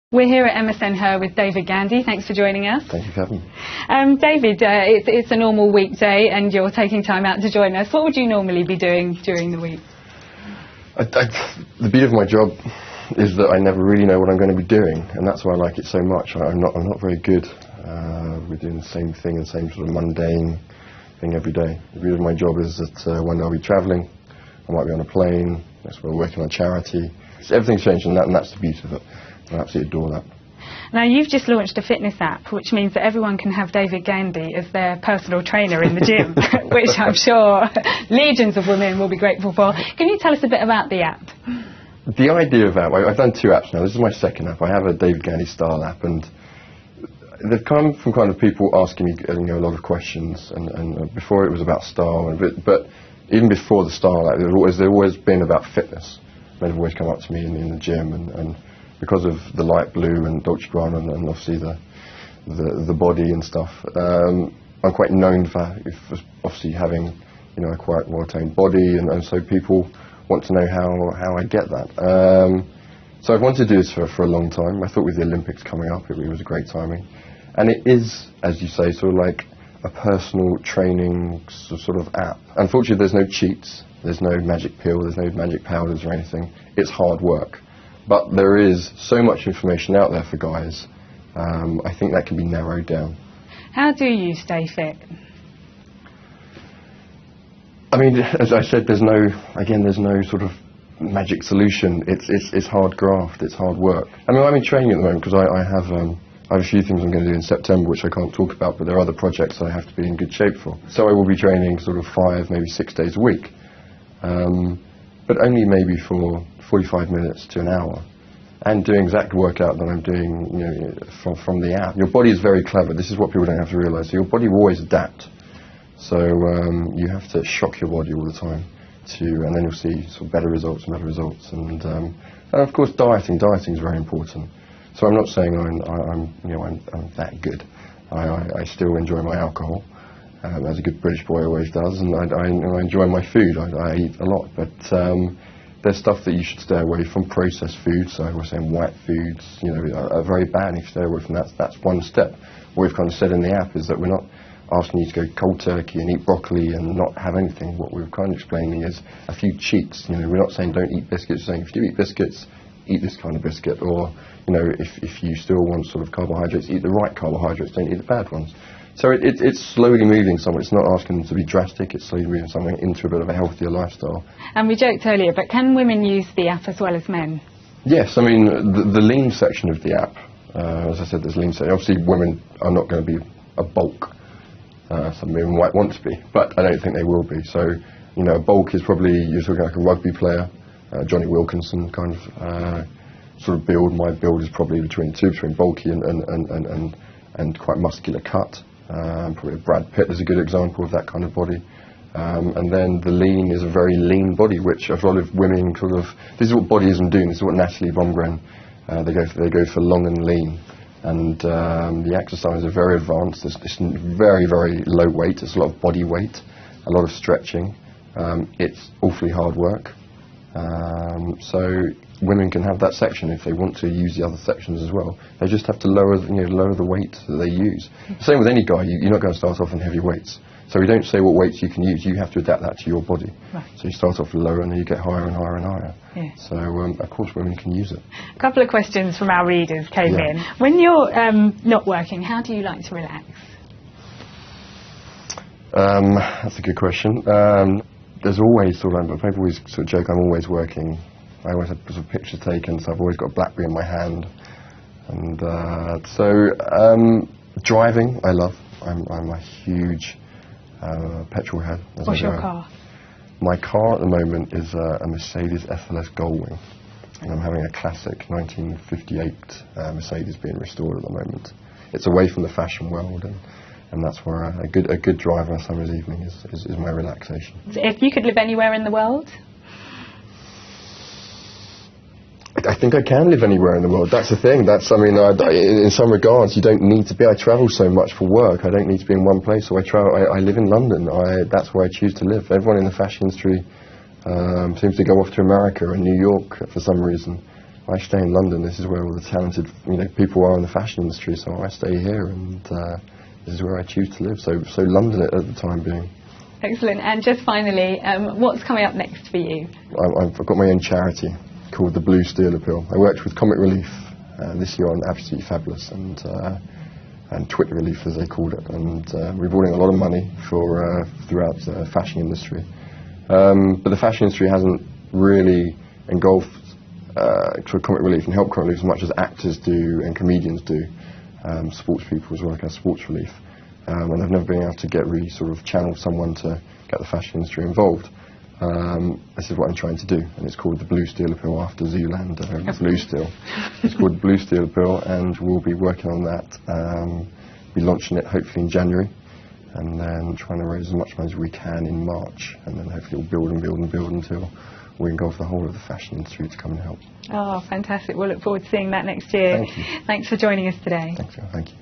We're here at MSN Her with David Gandy. Thanks for joining us. Thank you for having me. David, it's a normal weekday and you're taking time out to join us. What would you normally be doing during the week? The beauty of my job is that I never really know what I'm going to be doing, and that's why I like it so much. I'm not very good with doing the same thing, the same sort of mundane thing every day. The beauty of my job is that one day I'll be travelling, I might be on a plane, that's where we're working on charity. Everything's changed, and that's the beauty of it. I absolutely adore that. Now, you've just launched a fitness app, which means that everyone can have David Gandy as their personal trainer in the gym, which I'm sure legions of women will be grateful for. Can you tell us a bit about the app? The idea of app, I've done 2 apps now. This is my second app. I have a David Gandy style app, and they've come from kind of people asking me a lot of questions, and before it was about style, but even before the style app, there's always been about fitness. Men have always come up to me in the gym, and because of the light blue and Dolce & Gabbana and obviously the body and stuff, I'm quite known for obviously having a quite well-toned body, and so people want to know how I get that. So I've wanted to do this for a long time. I thought with the Olympics coming up it was a great timing, and it is, as you say, sort of like a personal training sort of app. Unfortunately, there's no cheats, there's no magic pill, there's no magic powders or anything. It's hard work. But there is so much information out there for guys. I think that can be narrowed down. How do you stay fit? I mean, as I said, there's no sort of magic solution. It's hard graft, it's hard work. I mean, I'm in training at the moment because I have a few things I'm going to do in September which I can't talk about, but there are other projects I have to be in good shape for. So I will be training sort of 5, maybe 6 days a week. But only maybe for 45 minutes to an hour, and doing exact workout that I'm doing from the app. Your body is very clever. This is what people don't have to realise. Your body will always adapt. So you have to shock your body all the time, and then you'll see sort of better results and better results. And of course, dieting is very important. So I'm not saying I'm that good. I still enjoy my alcohol, as a good British boy always does, and I enjoy my food. I eat a lot, but there's stuff that you should stay away from. Processed foods, so we're saying white foods, are very bad. If you stay away from that, that's one step. What we've kind of said in the app is that we're not asking you to go cold turkey and eat broccoli and not have anything. What we're kind of explaining is a few cheats. We're not saying don't eat biscuits. We're saying if you do eat biscuits, eat this kind of biscuit, or if you still want sort of carbohydrates, eat the right carbohydrates, don't eat the bad ones. So it's slowly moving somewhere. It's not asking them to be drastic, it's slowly moving something into a bit of a healthier lifestyle. And we joked earlier, but can women use the app as well as men? Yes, I mean, the lean section of the app, as I said, there's lean section. Obviously, women are not going to be a bulk. Some women might want to be, but I don't think they will be. So, a bulk is probably, you're talking like a rugby player, Johnny Wilkinson kind of sort of build. My build is probably between bulky and quite muscular cut. Probably Brad Pitt is a good example of that kind of body. And then the lean is a very lean body, which a lot of women sort of, this is what bodyism doing, this is what Natalie Bomgren, they go for long and lean. And the exercises are very advanced. It's very, very low weight. It's a lot of body weight, a lot of stretching. It's awfully hard work. So women can have that section if they want to use the other sections as well. They just have to lower the weight that they use. Same with any guy. You're not going to start off on heavy weights. So we don't say what weights you can use. You have to adapt that to your body. Right. So you start off lower and then you get higher and higher and higher. Yeah. So of course women can use it. A couple of questions from our readers came in. When you're not working, how do you like to relax? That's a good question. There's always people always sort of joke I'm always working. I always have sort of pictures taken, so I've always got a BlackBerry in my hand. And driving, I love. I'm a huge petrol head. What's your car? My car at the moment is a Mercedes SLS Gullwing, and I'm having a classic 1958 Mercedes being restored at the moment. It's away from the fashion world, and that's where a good drive on a summer's evening is my relaxation. If you could live anywhere in the world? I think I can live anywhere in the world. That's the thing. In some regards, you don't need to be. I travel so much for work. I don't need to be in one place. So I live in London. That's where I choose to live. Everyone in the fashion industry seems to go off to America and New York for some reason. I stay in London. This is where all the talented, people are in the fashion industry. So I stay here, and this is where I choose to live. So London at the time being. Excellent. And just finally, what's coming up next for you? I've got my own charity called the Blue Steel Appeal. I worked with Comic Relief this year on Absolutely Fabulous, and Twitter Relief, as they called it. And we brought in a lot of money throughout the fashion industry. But the fashion industry hasn't really engulfed Comic Relief and helped Comic Relief as much as actors do and comedians do. Sports people as well, like Sports Relief. And I've never been able to really sort of channel someone to get the fashion industry involved. This is what I'm trying to do, and it's called the Blue Steel Appeal after Zoolander, Blue Steel. It's called the Blue Steel Appeal, and we'll be working on that. We'll be launching it hopefully in January, and then trying to raise as much money as we can in March, and then hopefully we'll build and build and build until we engulf the whole of the fashion industry to come and help. Oh, fantastic. We'll look forward to seeing that next year. Thank you. Thanks for joining us today. Thank you.